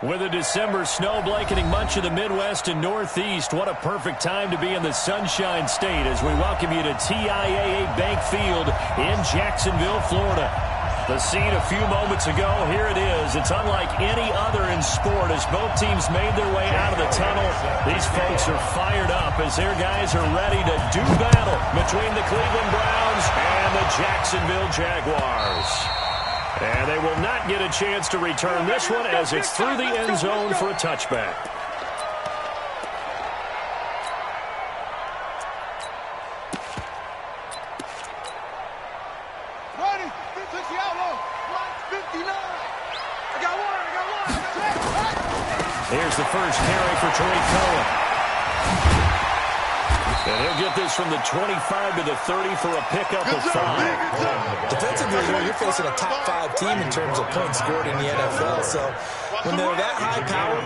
With a December snow blanketing much of the Midwest and Northeast, what a perfect time to be in the Sunshine State as we welcome you to TIAA Bank Field in Jacksonville, Florida. The scene a few moments ago, here it is. It's unlike any other in sport as both teams made their way out of the tunnel. These folks are fired up as their guys are ready to do battle between the Cleveland Browns and the Jacksonville Jaguars. And they will not get a chance to return this one as it's through the end zone for a touchback. Here's the first carry for Troy Cohen. And he'll get this from the 25 to the 30 for a pickup of 5. Defensively, you're facing a top-5 team in terms of points scored in the NFL. So when they're that high power,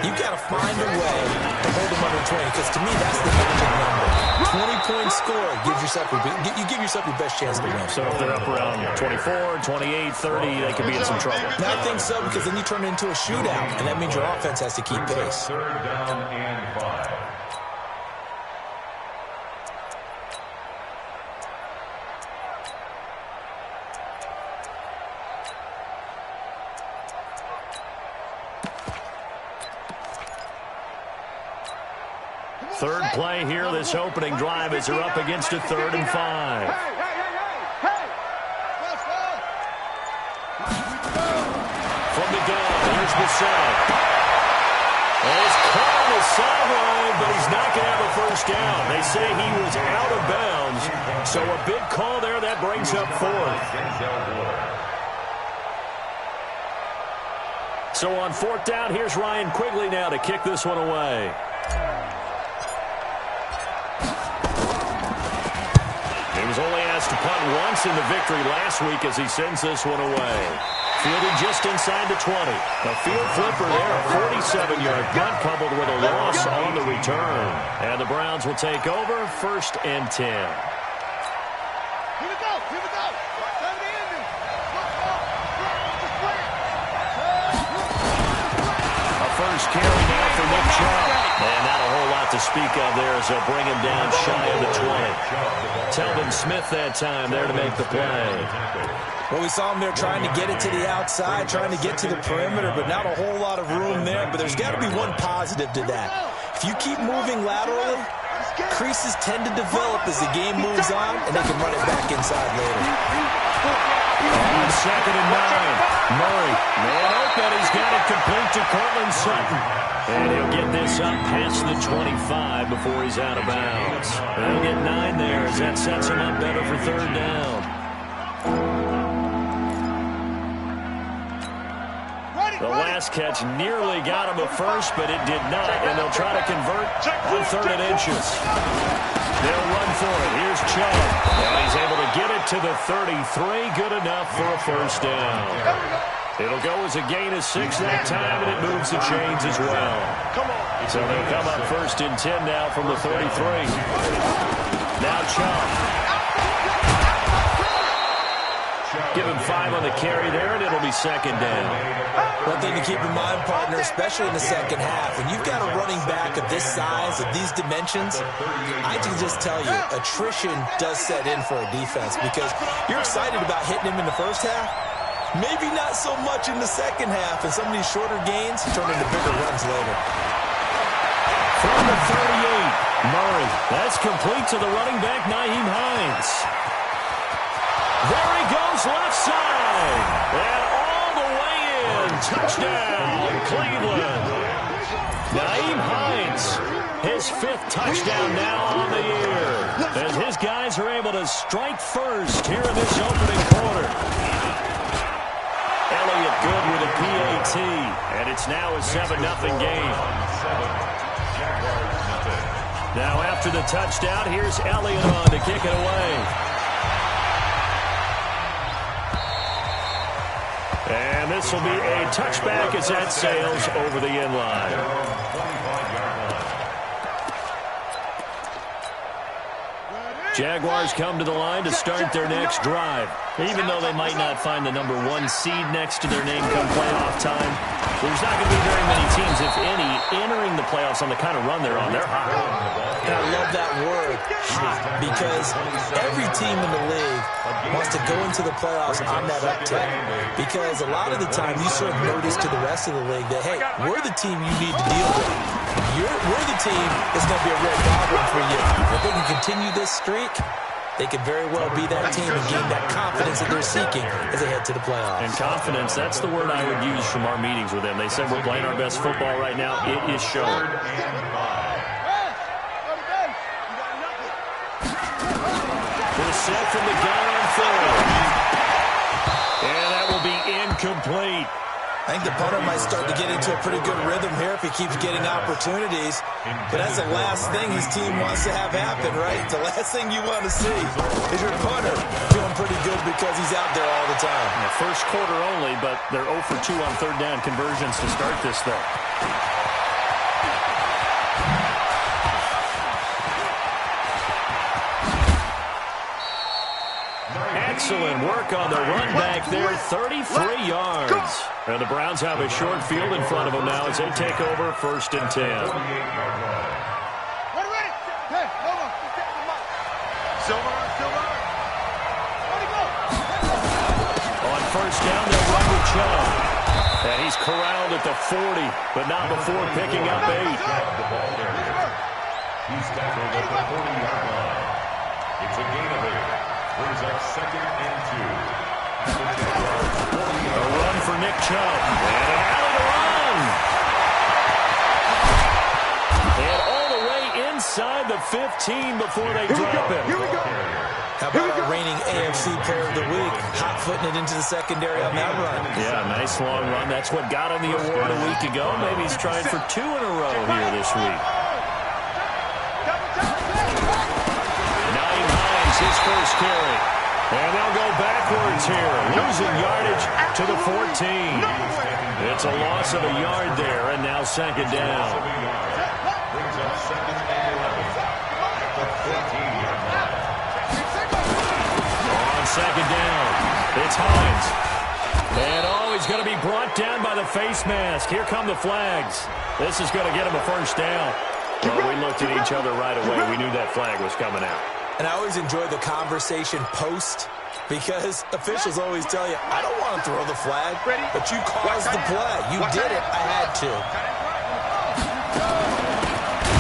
you've got to find a way to hold them under 20. Because to me, that's the magic number. 20 points scored gives yourself you give yourself your best chance to win. So if they're up around 24, 28, 30, they could be in some trouble. No, I think so, because then you turn it into a shootout, and that means your offense has to keep pace. Third down and 5. Third play here, this opening drive as they're up against a 3rd and 5. From the gun, here's the set. He's caught on the sideline, but he's not going to have a first down. They say he was out of bounds, so a big call there that brings up 4th. So on 4th down, here's Ryan Quigley now to kick this one away. He was only asked to punt once in the victory last week as he sends this one away. Fielded just inside the 20. A field flipper there, a 47-yard punt coupled with a loss on the return. And the Browns will take over 1st and 10. Here we go. A first carry now for Nick Chubb. And not a whole lot to speak of there as they'll bring him down shy of the 20. Telvin Smith that time there to make the play. Well, we saw him there trying to get it to the outside, trying to get to the perimeter, but not a whole lot of room there. But there's got to be one positive to that. If you keep moving laterally, creases tend to develop as the game moves on, and they can run it back inside later. On 2nd and 9. Murray, man open. He's got it complete to Cortland Sutton. And he'll get this up past the 25 before he's out of bounds. He'll get 9 there as that sets him up better for 3rd down. The last catch nearly got him a first, but it did not, and they'll try to convert on 3rd and inches. They'll run for it. Here's Chubb, and he's able to get it to the 33. Good enough for a first down. It'll go as a gain of 6 that time, and it moves the chains as well. So they'll come up 1st and 10 now from the 33. Now Chubb. Give him 5 on the carry there, and it'll be 2nd down. One thing to keep in mind, partner, especially in the second half, when you've got a running back of this size, of these dimensions, I can just tell you, attrition does set in for a defense because you're excited about hitting him in the first half. Maybe not so much in the second half, and some of these shorter gains turn into bigger runs later. From the 38, Murray. That's complete to the running back, Nyheim Hines. There he goes, left side. And all the way in. Touchdown, Cleveland. Nyheim Hines, his 5th touchdown now on the year. As his guys are able to strike first here in this opening quarter. Elliott good with a PAT. And it's now a 7-0 game. Now after the touchdown, here's Elliott on to kick it away. And this will be a touchback as that sails over the end line. Jaguars come to the line to start their next drive. Even though they might not find the #1 seed next to their name come playoff time, There's not going to be very many teams, if any, entering the playoffs on the kind of run they're on. They're hot. And I love that word, hot, because every team in the league wants to go into the playoffs on that uptick. Because a lot of the time you serve notice to the rest of the league that, hey, we're the team you need to deal with. We're the team that's going to be a real problem for you. If they can continue this streak, they could very well be that team and gain that confidence that they're seeking as they head to the playoffs. And confidence, that's the word I would use from our meetings with them. They said we're playing our best football right now. It is showing. Set from the gun on third. And that will be incomplete. I think the punter might start to get into a pretty good rhythm here if he keeps getting opportunities. But that's the last thing his team wants to have happen, right? The last thing you want to see is your punter feeling pretty good because he's out there all the time. Yeah, first quarter only, but they're 0 for 2 on third down conversions to start this thing. Excellent work on the run back there, 33 yards. And the Browns have a short field in front of them now as they take over 1st and 10. On 1st down, they'll run with Chubb. And he's corralled at the 40, but not before picking up 8. He's tackled at the 40-yard line. It's a gain of 8. Brings up 2nd and 2. A run for Nick Chubb. And an alley to run. And all the way inside the 15 before they drop him. Here we go. How about our reigning AFC Player of the Week, hot-footing it into the secondary on that run? Yeah, nice long run. That's what got him the award a week ago. Maybe he's trying for 2 in a row here this week. His first carry. And they'll go backwards here, losing yardage to the 14. It's a loss of a yard there, and now 2nd down. Brings up 2nd and 11 at the 14-yard line. On 2nd down, it's Hines. And he's going to be brought down by the face mask. Here come the flags. This is going to get him a 1st down. Well, we looked at each other right away. We knew that flag was coming out. And I always enjoy the conversation post because officials always tell you, I don't want to throw the flag, but you caused the play. You did it. I had to.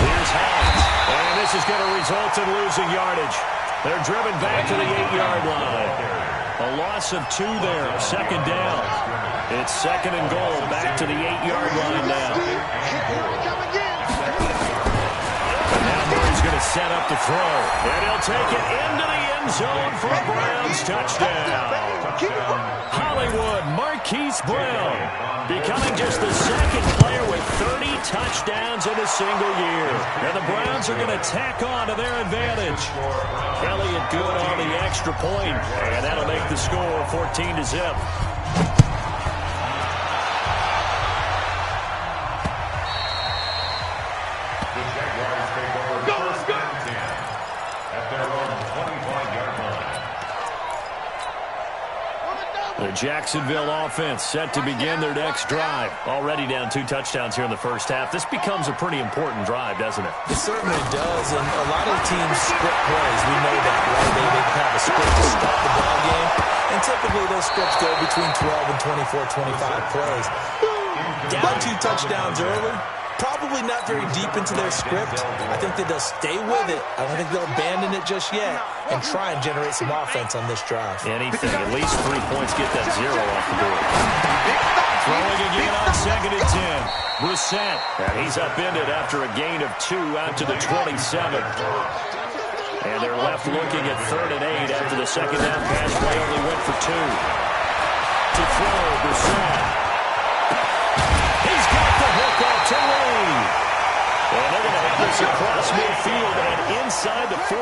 Here's Hines. And this is going to result in losing yardage. They're driven back to the 8-yard line. A loss of 2 there. 2nd down. It's 2nd and goal. Back to the 8-yard line now. He's going to set up to throw. And he'll take it into the end zone for a Browns touchdown. Hollywood Marquise Brown becoming just the 2nd player with 30 touchdowns in a single year. And the Browns are going to tack on to their advantage. Elliott good on the extra point, and that'll make the score 14-0. The Jacksonville offense set to begin their next drive. Already down 2 touchdowns here in the first half. This becomes a pretty important drive, doesn't it? It certainly does, and a lot of teams script plays. We know that, right? They have a script to start the ball game, and typically those scripts go between 12 and 24, 25 plays. Down 2 touchdowns early, probably not very deep into their script. I think that they'll stay with it. I don't think they'll abandon it just yet and try and generate some offense on this drive. Anything, at least 3 points, get that 0 off the board. Throwing again on 2nd and 10. Brissett, and he's upended after a gain of 2 out to the 27. And they're left looking at 3rd and 8 after the 2nd down pass play only went for 2. To throw, Brissett. He's got the hook up to Lee. And they're going to have this across midfield and inside the 45.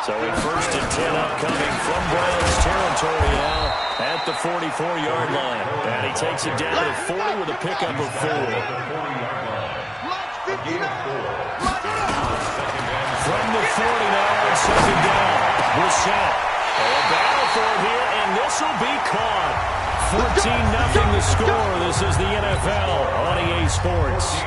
So a 1st and 10 upcoming from Browns territory now at the 44-yard line. And he takes it down to 40 with a pickup of 4. From the 49, 2nd down. Brissett. A battle for it here, and this will be caught. 14-0 the score. This is the NFL on EA Sports.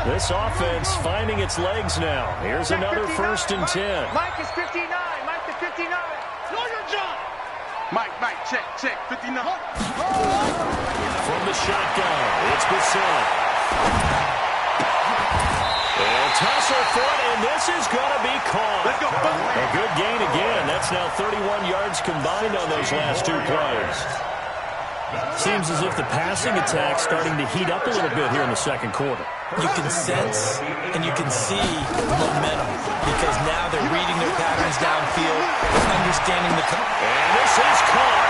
This offense finding its legs now. Here's another 1st and 10. Mike is 59. Mike is 59. Know your job. Mike, check, 59. From the shotgun, it's Bissett. And tussle foot, and this is going to be caught. Let's go. A good gain again. That's now 31 yards combined on those last 2 plays. Seems as if the passing attack's starting to heat up a little bit here in the second quarter. You can sense and you can see momentum because now they're reading their patterns downfield, understanding the... And this is caught.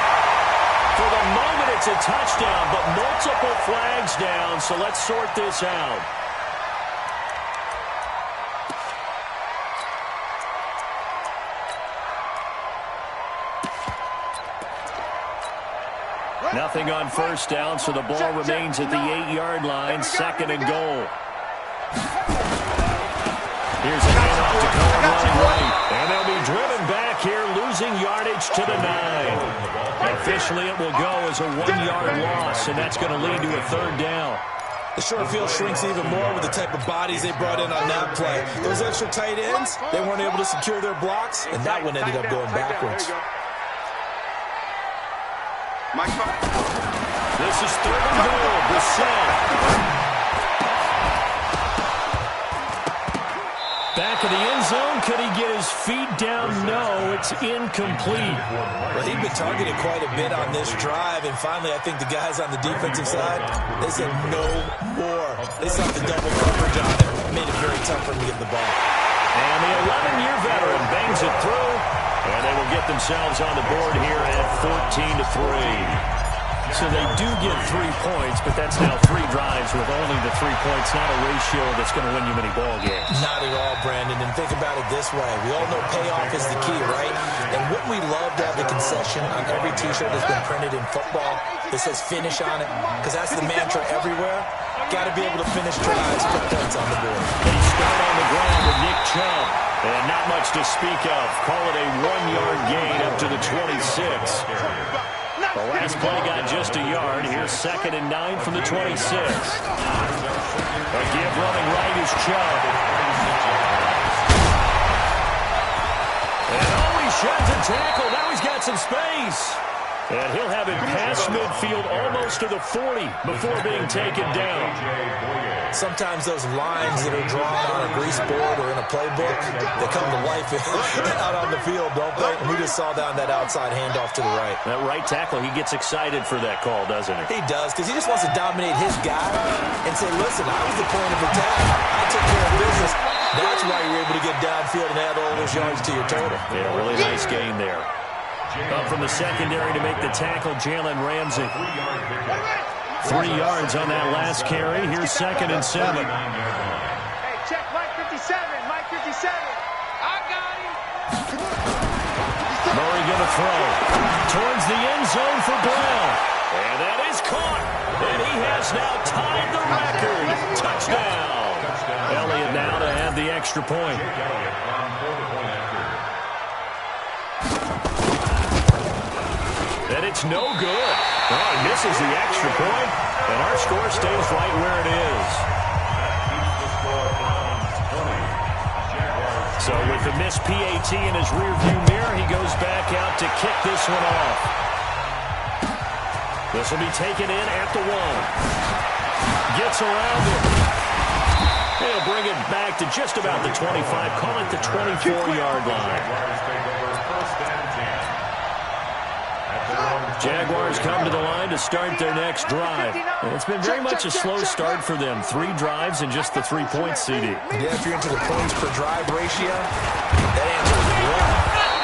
For the moment, it's a touchdown, but multiple flags down, so let's sort this out. Nothing on 1st down, so the ball remains at the 8-yard line, 2nd and goal. Here's a handoff to Cohen running right. And they'll be driven back here, losing yardage to the 9. Officially, it will go as a 1-yard loss, and that's going to lead to a 3rd down. The short field shrinks even more with the type of bodies they brought in on that play. Those extra tight ends, they weren't able to secure their blocks, and that one ended up going backwards. This is 3rd and goal. Bissett. Back in the end zone. Could he get his feet down? No, it's incomplete. Well, he'd been targeted quite a bit on this drive, and finally I think the guys on the defensive side, they said no more. They saw the double coverage on him. Made it very tough for him to get the ball. And the 11-year veteran bangs it through, and they will get themselves on the board here at 14-3. So they do get 3 points, but that's now 3 drives with only the 3 points, not a ratio that's going to win you many ball games. Not at all, Brandon. And think about it this way. We all know payoff is the key, right? And wouldn't we love to have the concession on every T-shirt that's been printed in football that says finish on it? Because that's the mantra everywhere. Got to be able to finish drives, put points on the board. They start on the ground with Nick Chubb. And not much to speak of. Call it a 1-yard gain up to the 26. The last play got just a yard. Here's 2nd and 9 from the 26. A give running right is Chubb. And he sheds a tackle. Now he's got some space. And he'll have it past midfield almost to the 40 before being taken down. Sometimes those lines that are drawn on a grease board or in a playbook, they come to life out on the field, don't they? And we just saw down that outside handoff to the right. That right tackle, he gets excited for that call, doesn't he? He does, because he just wants to dominate his guy and say, listen, I was the point of attack. I took care of business. That's why you're able to get downfield and add all those yards to your total. Yeah, really nice gain there. Up from the secondary to make the tackle, Jalen Ramsey. 3 yards on that last carry. Here's 2nd and 7. Hey, check Mike 57. Mike 57. I got him. Murray going to throw towards the end zone for Brown. And that is caught. And he has now tied the record. Touchdown. Elliott now to have the extra point. And it's no good. Oh, he misses the extra point, and our score stays right where it is. So with the missed PAT in his rearview mirror, he goes back out to kick this one off. This will be taken in at the 1. Gets around it. He'll bring it back to just about the 25. Call it the 24-yard line. Jaguars come to the line to start their next drive. And it's been very much a slow start for them. 3 drives and just the 3 points, CD. Yeah, if you're into the points per drive ratio, that answer is 1.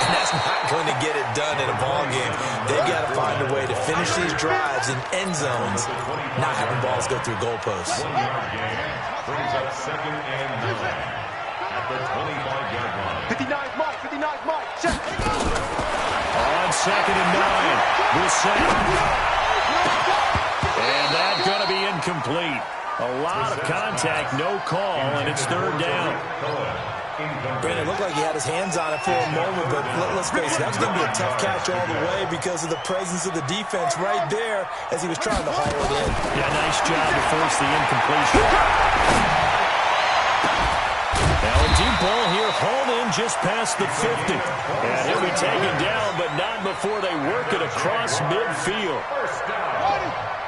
And that's not going to get it done in a ball game. They've got to find a way to finish these drives in end zones, not having balls go through goalposts. 1-yard gain brings up 2nd and 9 at the 25-yard line. 59 Mike. 59 Mike. Check. On 2nd and 9. Bissett. And that's going to be incomplete. A lot of contact, no call, and it's 3rd down. Brandon, it looked like he had his hands on it for a moment, but let's face it, that was going to be a tough catch all the way because of the presence of the defense right there as he was trying to haul it in. Yeah, nice job to force the incompletion. Now a deep ball here, hauled in just past the 50. And he'll be taken down, but not before they work it across midfield.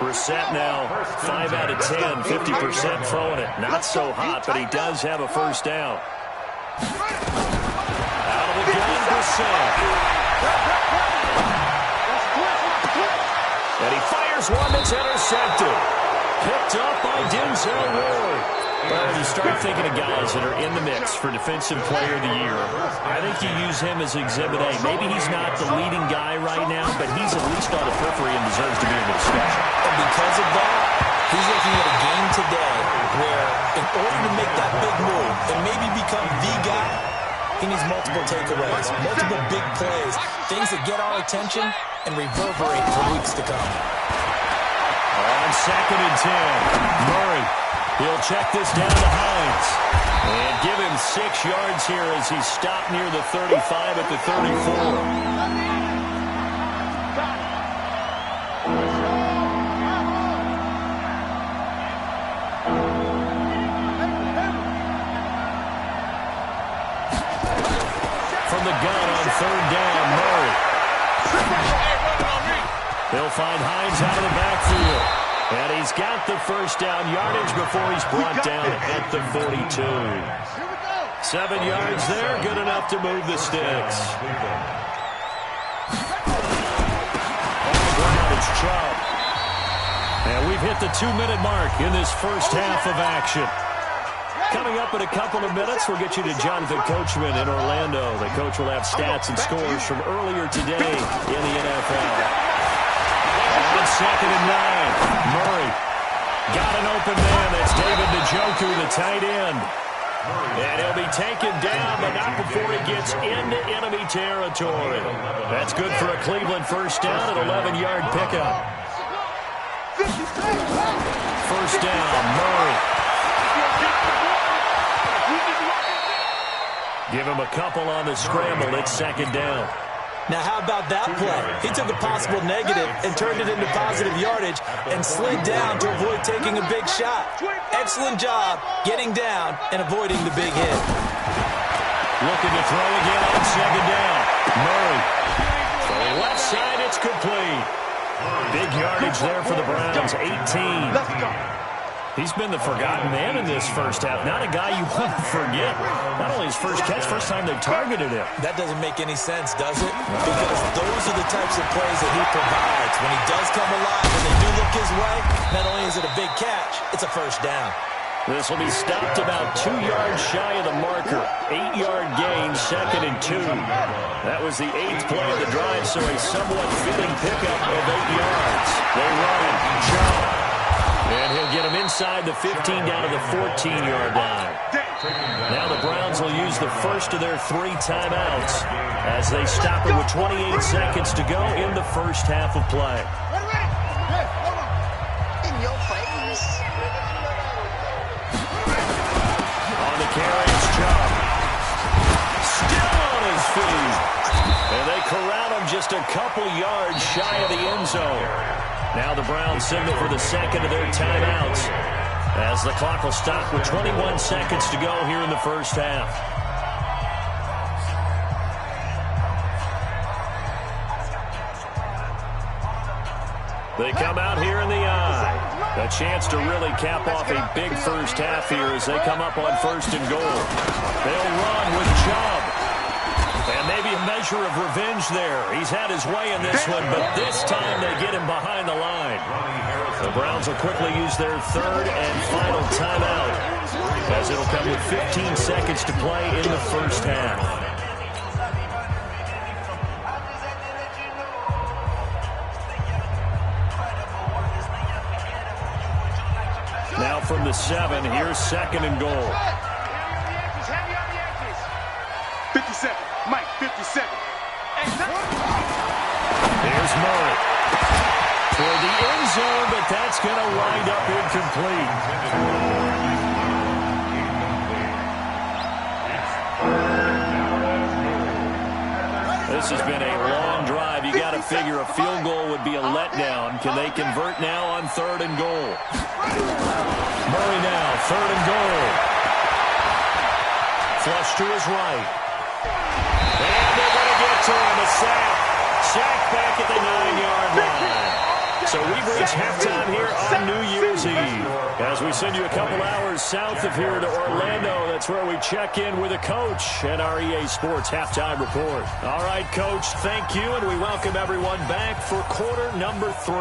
Brissett now 5 out of 10, 50% throwing it. Not so hot, but he does have a first down. Out of the gun, Brissett. And he fires one that's intercepted. Picked up by Denzel Ward. Well, when you start thinking of guys that are in the mix for Defensive Player of the Year, I think you use him as Exhibit A. Maybe he's not the leading guy right now, but he's at least on the periphery and deserves to be in the discussion. And because of that, he's looking at a game today where in order to make that big move and maybe become the guy, he needs multiple takeaways, multiple big plays, things that get our attention and reverberate for weeks to come. On 2nd and 10, Murray. He'll check this down to Hines. And give him 6 yards here as he's stopped near the 35 at the 34. From the gun on 3rd down, Murray. They'll find Hines out of the backfield. And he's got the first down yardage before he's brought down at the 42. 7 yards there, good enough to move the sticks. On the ground, it's Chubb. And we've hit the 2-minute mark in this first half of action. Coming up in a couple of minutes, we'll get you to Jonathan Coachman in Orlando. The coach will have stats and scores from earlier today in the NFL. On 2nd and 9, Murray got an open man. That's David Njoku, the tight end. And he'll be taken down, but not before he gets into enemy territory. That's good for a Cleveland first down, an 11-yard pickup. First down, Murray. Give him a couple on the scramble. It's 2nd down. Now, how about that play? He took a possible negative and turned it into positive yardage and slid down to avoid taking a big shot. Excellent job getting down and avoiding the big hit. Looking to throw again on 2nd down. Murray. To the left side, it's complete. Big yardage there for the Browns, 18. Let's go. He's been the forgotten man in this first half. Not a guy you want to forget. Not only his first catch, first time they've targeted him. That doesn't make any sense, does it? Because those are the types of plays that he provides. When he does come alive and they do look his way, not only is it a big catch, it's a first down. This will be stopped about 2 yards shy of the marker. 8-yard gain, 2nd and 2. That was the 8th play of the drive, so a somewhat fitting pickup of 8 yards. They run. Chubb. And he'll get him inside the 15 down to the 14-yard line. Now the Browns will use the first of their 3 timeouts as they stop it with 28 seconds to go in the first half of play. In your face. On the carry, it's Chubb. Still on his feet. And they corral him just a couple yards shy of the end zone. Now the Browns signal for the second of their timeouts as the clock will stop with 21 seconds to go here in the first half. They come out here in the eye. A chance to really cap off a big first half here as they come up on 1st and goal. They'll run with Chubb. And maybe a measure of revenge there. He's had his way in this one, but this time they get him behind the line. The Browns will quickly use their 3rd and final timeout as it'll come with 15 seconds to play in the first half. Now from the 7, here's 2nd and goal. 57. Mike, 57. Here's Murray. For the end zone, but that's going to wind up incomplete. This has been a long drive. You got to figure a field goal would be a letdown. Can they convert now on 3rd and goal? Murray now, 3rd and goal. Flush to his right. And they're going to get to him. A sack. Sack back at the 9-yard line. So we've reached halftime here on New Year's Eve. As we send you a couple hours south of here to Orlando, that's where we check in with a coach at our EA Sports Halftime Report. All right, Coach, thank you, and we welcome everyone back for quarter number 3.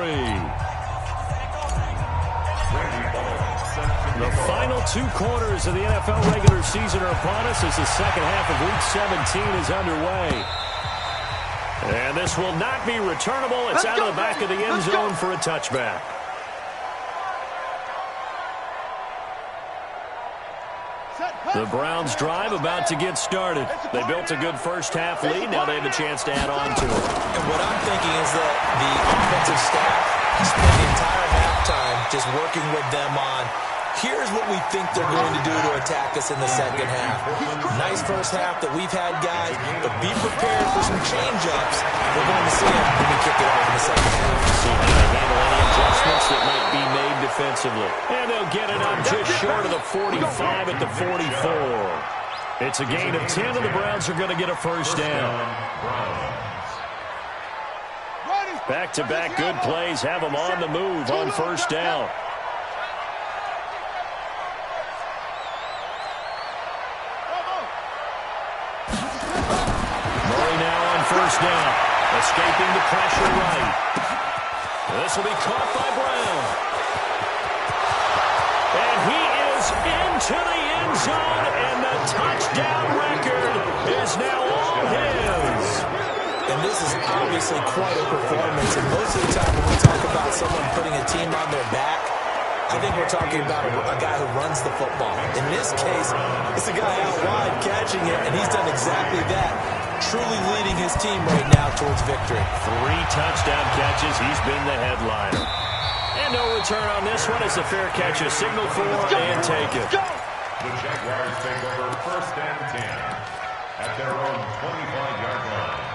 The final 2 quarters of the NFL regular season are upon us as the second half of Week 17 is underway. And this will not be returnable. It's out of the back of the end zone for a touchback. The Browns drive about to get started. They built a good first-half lead. Now they have a chance to add on to it. And what I'm thinking is that the offensive staff spent the entire halftime just working with them on, here's what we think they're going to do to attack us in the second half. Nice first half that we've had, guys, but be prepared for some change-ups. We're going to see them when we kick it off in the second half. See how they handle any adjustments that might be made defensively. And they'll get it up just short of the 45 at the 44. It's a gain of 10, and the Browns are going to get a first down. Back-to-back good plays have them on the move on first down. First down, escaping the pressure right. This will be caught by Brown. And he is into the end zone, and the touchdown record is now all his. And this is obviously quite a performance, and most of the time when we talk about someone putting a team on their back, I think we're talking about a guy who runs the football. In this case, it's a guy out wide catching it, and he's done exactly that. Truly leading his team right now towards victory. 3 touchdown catches. He's been the headliner. And no return on this one as the fair catch is signaled for and taken. The Jaguars take over 1st and 10 at their own 25-yard line.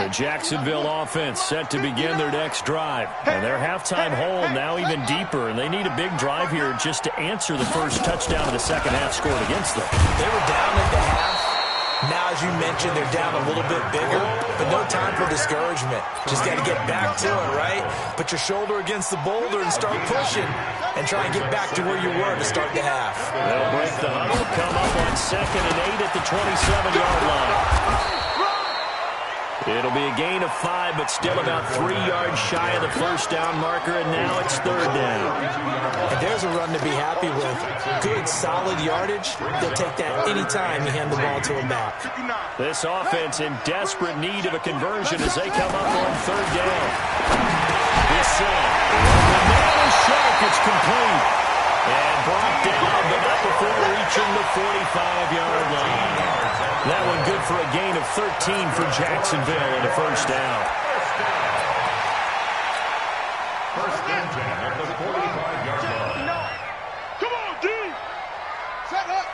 The Jacksonville offense set to begin their next drive. And their halftime hole now even deeper. And they need a big drive here just to answer the first touchdown of the second half scored against them. They were down at the half. Now, as you mentioned, they're down a little bit bigger, but no time for discouragement. Just got to get back to it, right? Put your shoulder against the boulder and start pushing and try and get back to where you were to start the half. They'll break the huddle, come up on 2nd and 8 at the 27-yard line. It'll be a gain of 5, but still about 3 yards shy of the first down marker, and now it's 3rd down. And there's a run to be happy with. Good, solid yardage. They'll take that any time you hand the ball to them back. This offense in desperate need of a conversion as they come up on 3rd down. This set. The man is sharp. It's complete. And brought down, but not before reaching the 45-yard line. That one good for a gain of 13 for Jacksonville and a first down. 1st and 10 at the 45-yard line. Come on, D! Set up!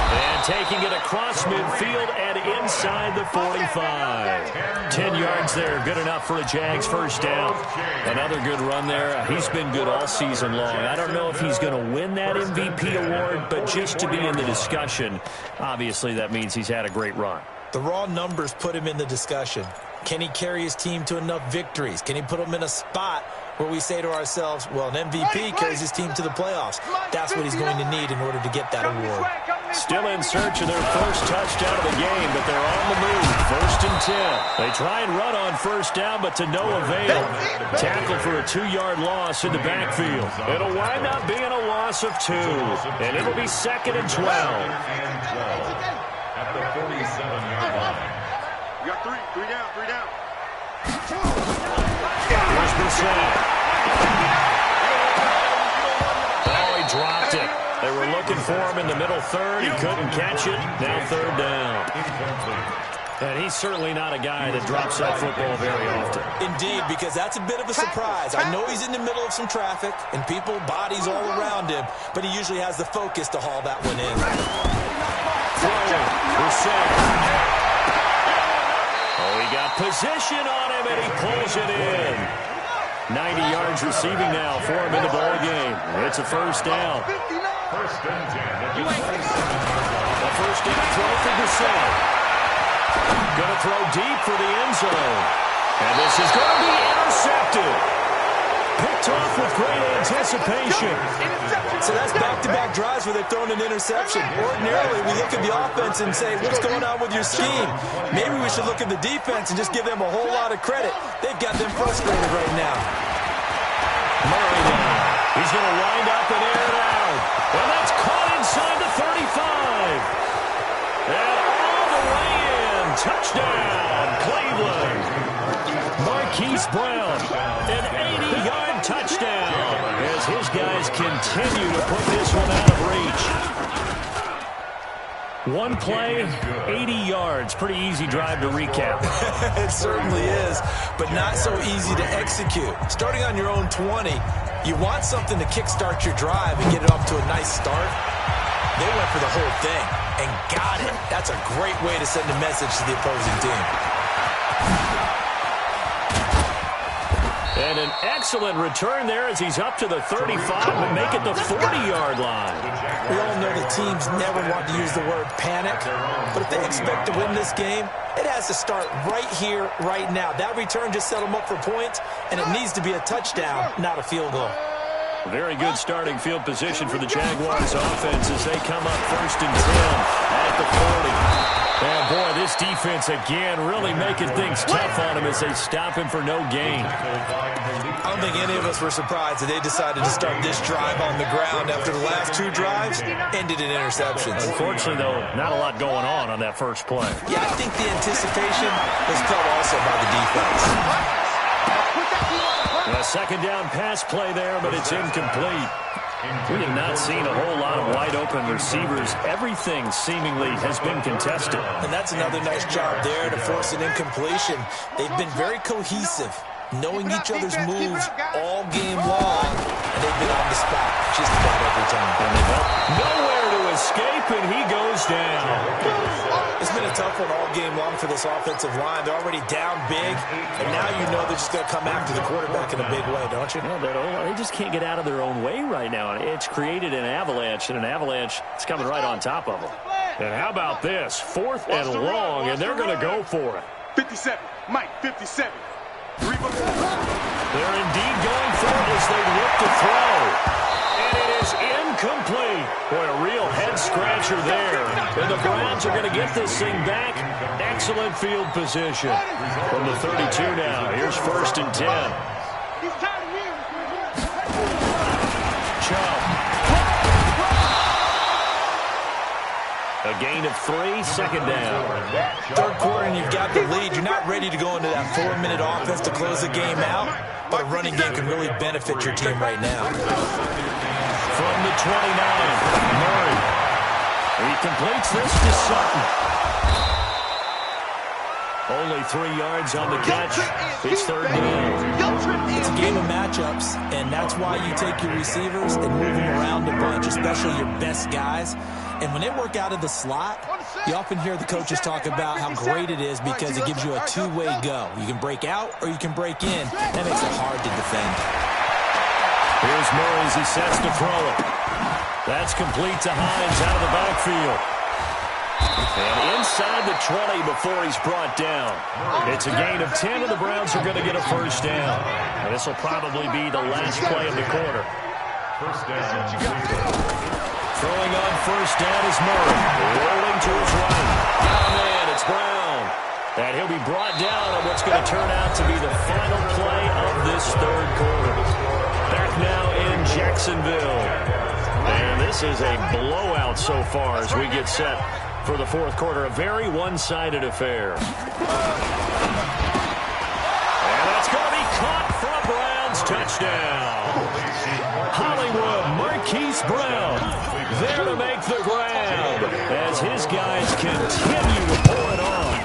And taking it across midfield and inside the 45. 10 yards there, good enough for a Jags first down. Another good run there. He's been good all season long. I don't know if he's going to win that MVP award, but just to be in the discussion, obviously that means he's had a great run. The raw numbers put him in the discussion. Can he carry his team to enough victories? Can he put them in a spot where we say to ourselves, well, an MVP carries his team to the playoffs. That's what he's going to need in order to get that award. Still in search of their first touchdown of the game, but they're on the move. 1st and 10. They try and run on first down, but to no avail. Tackle for a 2-yard loss in the backfield. It'll wind up being a loss of 2, and it'll be 2nd and 12. At the 47-yard line. We got 3 down. Here's Brissett. Oh, he dropped it. They were looking for him in the middle 3rd. He couldn't catch it. Now 3rd down. And he's certainly not a guy that drops that football very often. Indeed, because that's a bit of a surprise. I know he's in the middle of some traffic and people, bodies all around him, but he usually has the focus to haul that one in. Throwing, oh, he got position on him, and he pulls it in. 90 yards receiving now for him in the ball game. It's a first down. First and 10. A first down throw for Brissett. Going to throw deep for the end zone. And this is going to be intercepted. Picked off with great anticipation. So that's back-to-back drives where they've thrown an interception. Ordinarily, we look at the offense and say, what's going on with your scheme? Maybe we should look at the defense and just give them a whole lot of credit. They've got them frustrated right now. Murray now. He's going to wind up and air it out. And that's caught inside the 35. And all the way in. Touchdown, Cleveland. Marquise Brown, an 80-yard touchdown as his guys continue to put this one out of reach. One play, 80 yards. Pretty easy drive to recap. It certainly is, but not so easy to execute. Starting on your own 20, you want something to kickstart your drive and get it off to a nice start. They went for the whole thing and got it. That's a great way to send a message to the opposing team. And an excellent return there as he's up to the 35 and make it the 40-yard line. We all know the teams never want to use the word panic, but if they expect to win this game, it has to start right here, right now. That return just set them up for points, and it needs to be a touchdown, not a field goal. Very good starting field position for the Jaguars offense as they come up first and 10 at the 40. And boy, this defense again really making things tough on him as they stop him for no gain. I don't think any of us were surprised that they decided to start this drive on the ground after the last two drives ended in interceptions. Unfortunately, though, not a lot going on that first play. Yeah, I think the anticipation was felt also by the defense. A second down pass play there, but it's incomplete. We have not seen a whole lot of wide-open receivers. Everything seemingly has been contested. And that's another nice job there to force an incompletion. They've been very cohesive, knowing each other's moves all game long, and they've been on the spot just about every time. Nowhere to escape, and he goes down. It's been a tough one all game long for this offensive line. They're already down big, and now you know they're just going to come after the quarterback in a big way, don't you? Yeah, they just can't get out of their own way right now. It's created an avalanche, and an avalanche is coming right on top of them. And how about this? 4th and long, and they're going to go for it. 57. Mike, 57. They're indeed going for it as they look to throw. And it is incomplete. Boy, a real head-scratcher there. And the Browns are going to get this thing back. Excellent field position. From the 32 now, here's 1st and 10. Chubb. A gain of 3, second down. Third quarter and you've got the lead. You're not ready to go into that 4-minute offense to close the game out, but a running game can really benefit your team right now. From the 29, Murray. He completes this to Sutton. Only 3 yards on the catch. It's 3rd down. It's a game of matchups, and that's why you take your receivers and move them around a bunch, especially your best guys. And when they work out of the slot, you often hear the coaches talk about how great it is because it gives you a two-way go. You can break out or you can break in. That makes it hard to defend. Here's Murray as he sets to throw it. That's complete to Hines out of the backfield. And inside the 20 before he's brought down. It's a gain of 10, and the Browns are going to get a first down. And this will probably be the last play of the quarter. First down. Throwing on first down is Murray. Rolling to his right. Got a man, it's Brown. And he'll be brought down on what's going to turn out to be the final play of this 3rd quarter. Back now in Jacksonville. And this is a blowout so far as we get set for the 4th quarter. A very one-sided affair. And that's going to be caught for a Browns touchdown. Hollywood, Marquise Brown there to make the grab as his guys continue to pull it on.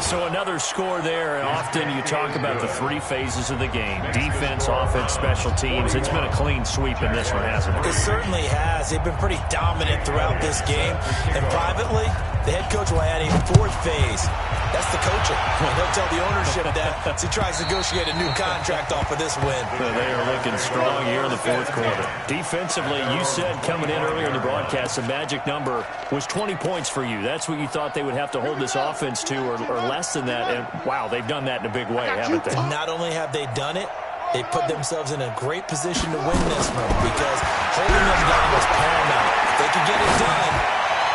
So another score there, and often you talk about the three phases of the game. Defense, offense, special teams. It's been a clean sweep in this one, hasn't it? It certainly has. They've been pretty dominant throughout this game. And privately, the head coach will add a fourth phase. That's the coaching. And he'll tell the ownership that as he tries to negotiate a new contract off of this win. They are looking strong here in the fourth quarter. Defensively, you said coming in earlier in the broadcast, the magic number was 20 points for you. That's what you thought they would have to hold this offense to, or less than that. And, wow, they've done that in a big way, haven't they? Not only have they done it, they put themselves in a great position to win this one because holding them down was paramount. If they could get it done,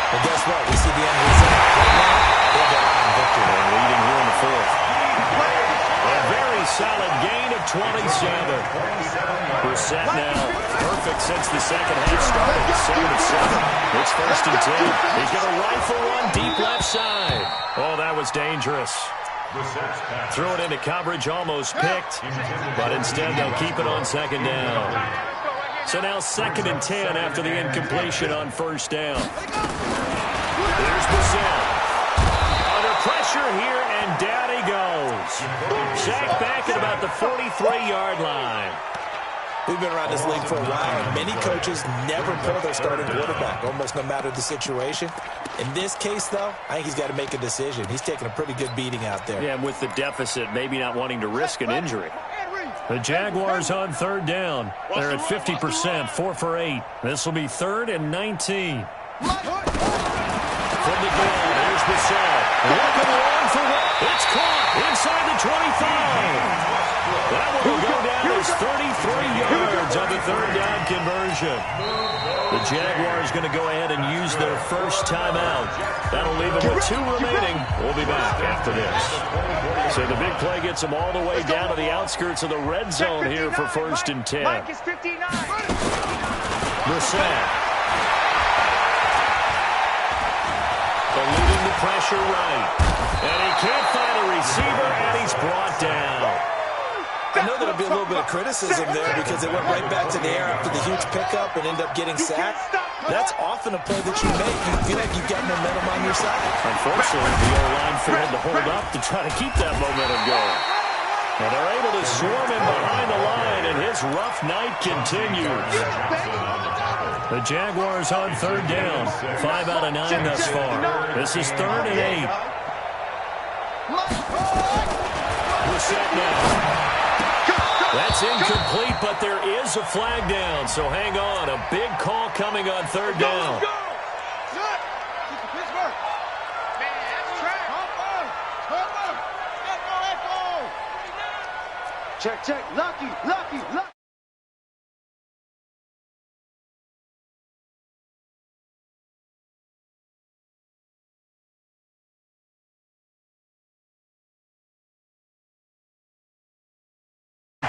well, guess what? We see the end result. Right now, they'll get out in victory. They're leading here in the fourth. A very solid gain of 27. Brissett now perfect since the second half started. 7 of 7. It's 1st and 10. He's got a rifle one deep left side. Oh, that was dangerous. Threw it into coverage, almost picked, but instead they'll keep it on 2nd down. So now 2nd and 10 after the incompletion on 1st down. Here's Brissett. Under pressure here, and down he goes. Sacked back at about the 43-yard line. We've been around this league for a while, and many coaches never pull their starting quarterback, almost no matter the situation. In this case, though, I think he's got to make a decision. He's taking a pretty good beating out there. Yeah, and with the deficit, maybe not wanting to risk an injury. The Jaguars on 3rd down. They're at 50%, 4 for 8. This will be 3rd and 19. From the goal, here's Brissett. Looking long for one. It's caught inside the 25. That one will go down as 33 yards on the 3rd down conversion. The Jaguars going to go ahead and use their first timeout. That'll leave them with 2 remaining. We'll be back after this. So the big play gets them all the way down to the outskirts of the red zone here for 1st and 10. Brissett. Eluding the pressure right. And he can't find a receiver, and he's brought down. I know there'll be a little bit of criticism there because they went right back to the air after the huge pickup and ended up getting sacked. That's often a play that you make. You feel like you've got momentum on your side. Unfortunately, the O-line failed to hold up to try to keep that momentum going. And they're able to swarm him behind the line, and his rough night continues. The Jaguars on 3rd down. 5 out of 9 thus far. This is 3rd and 8. Brissett now. That's incomplete, but there is a flag down, so hang on. A big call coming on 3rd down. Check, check. Lucky.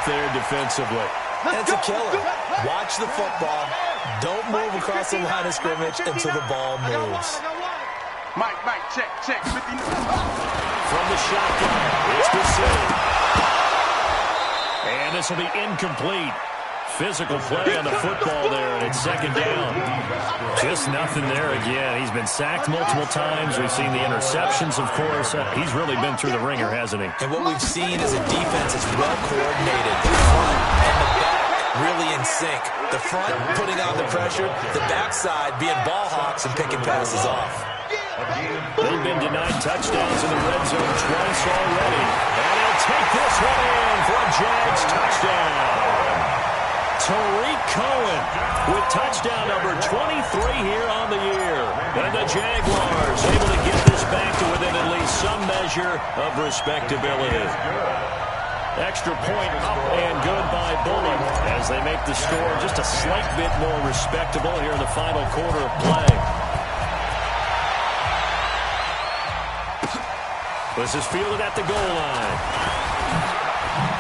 There defensively. That's a killer. Watch the football. Don't move across the line of scrimmage until the ball moves. Mike, check. 59. From the shotgun, it's Brissett. And this will be incomplete. Physical play on the football there, and it's 2nd down. Just nothing there again. He's been sacked multiple times. We've seen the interceptions, of course. He's really been through the ringer, hasn't he? And what we've seen is a defense that's well coordinated. The front and the back really in sync. The front putting on the pressure, the backside being ball hawks and picking passes off. They've been denied touchdowns in the red zone twice already. And he'll take this one in for a Jags touchdown. Tariq Cohen with touchdown number 23 here on the year. And the Jaguars able to get this back to within at least some measure of respectability. Extra point up and good by Bullock as they make the score just a slight bit more respectable here in the final quarter of play. This is fielded at the goal line.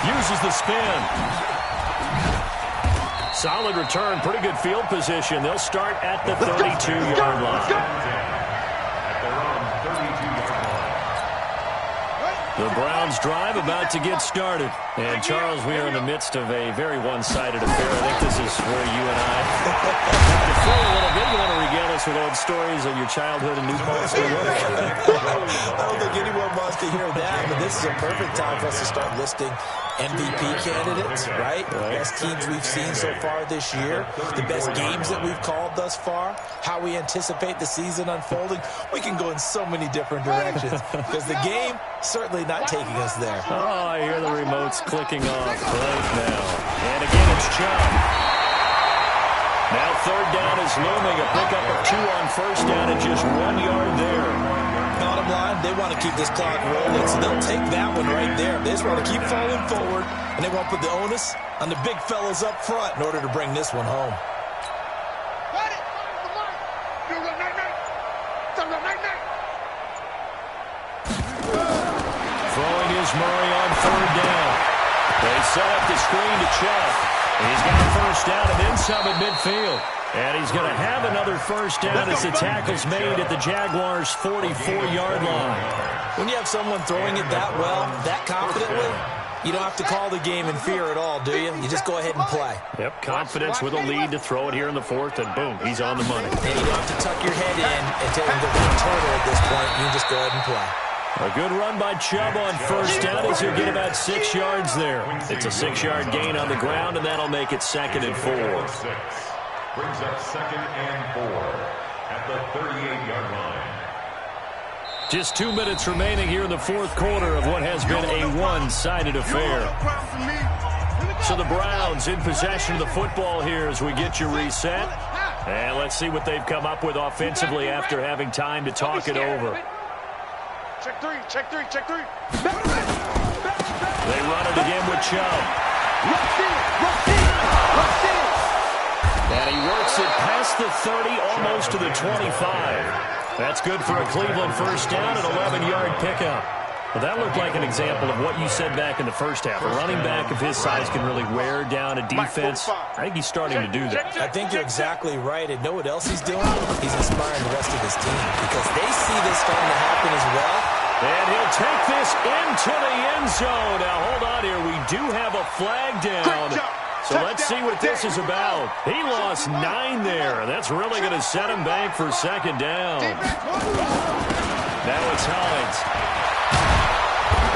Uses the spin. Solid return, pretty good field position. They'll start at the 32-yard line. The Browns drive about to get started. And, Charles, we are in the midst of a very one-sided affair. I think this is where you and I defer a little bit. You want to regale us with old stories of your childhood in New Paltz? I don't think anyone wants to hear that, but this is a perfect time for us to start listing MVP candidates, right? Best teams we've seen so far this year, the best games that we've called thus far, how we anticipate the season unfolding. We can go in so many different directions because the game certainly not taking us there. Oh, I hear the remotes clicking off right now. And again, it's Chubb. Now third down is looming. A pickup of 2 on first down and just 1 yard there. Bottom line, they want to keep this clock rolling, so they'll take that one right there. They just want to keep falling forward, and they want to put the onus on the big fellas up front in order to bring this one home. Throwing is Murray on third down. They set up the screen to Chubb. He's got a first down and then some at midfield. And he's going to have another first down as the tackle's made at the Jaguars' 44-yard line. When you have someone throwing it that well, that confidently, you don't have to call the game in fear at all, do you? You just go ahead and play. Yep, confidence with a lead to throw it here in the fourth, and boom, he's on the money. And you don't have to tuck your head in and tell him to run total at this point. You just go ahead and play. A good run by Chubb on first down as he'll get about 6 yards there. It's a 6-yard gain on the ground, and that'll make it 2nd and 4. Brings up 2nd and 4 at the 38-yard line. Just 2 minutes remaining here in the fourth quarter of what has been a one-sided affair. So the Browns in possession of the football here as we get you reset. And let's see what they've come up with offensively after having time to talk it over. Check three, check three, check three. They run it again with Chubb. And he works it past the 30, almost to the 25. That's good for a Cleveland first down, an 11-yard pickup. Well, that looked like an example of what you said back in the first half. A running back of his size can really wear down a defense. I think he's starting to do that. I think you're exactly right. And know what else he's doing? He's inspiring the rest of his team because they see this starting to happen as well. And he'll take this into the end zone. Now, hold on here. We do have a flag down. So let's see what this is about. He lost 9 there. That's really going to set him back for 2nd down. Now it's Hines.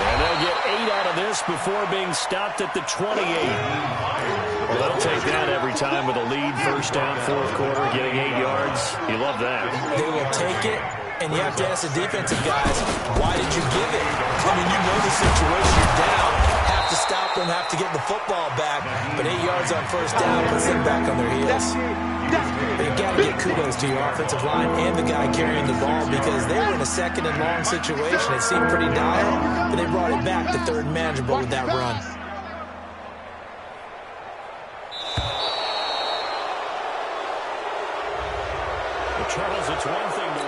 And they'll get 8 out of this before being stopped at the 28. Well, they'll take that every time with a lead. First down, fourth quarter, getting 8 yards. You love that. They will take it, and you have to ask the defensive guys, why did you give it? I mean, you know the situation. You're down. Have to stop them, have to get the football back. But 8 yards on first down puts them back on their heels. You've got to get kudos to your offensive line and the guy carrying the ball because they were in a 2nd and long situation. It seemed pretty dire, but they brought it back to 3rd and manageable with that run. Well, Charles, it's one thing to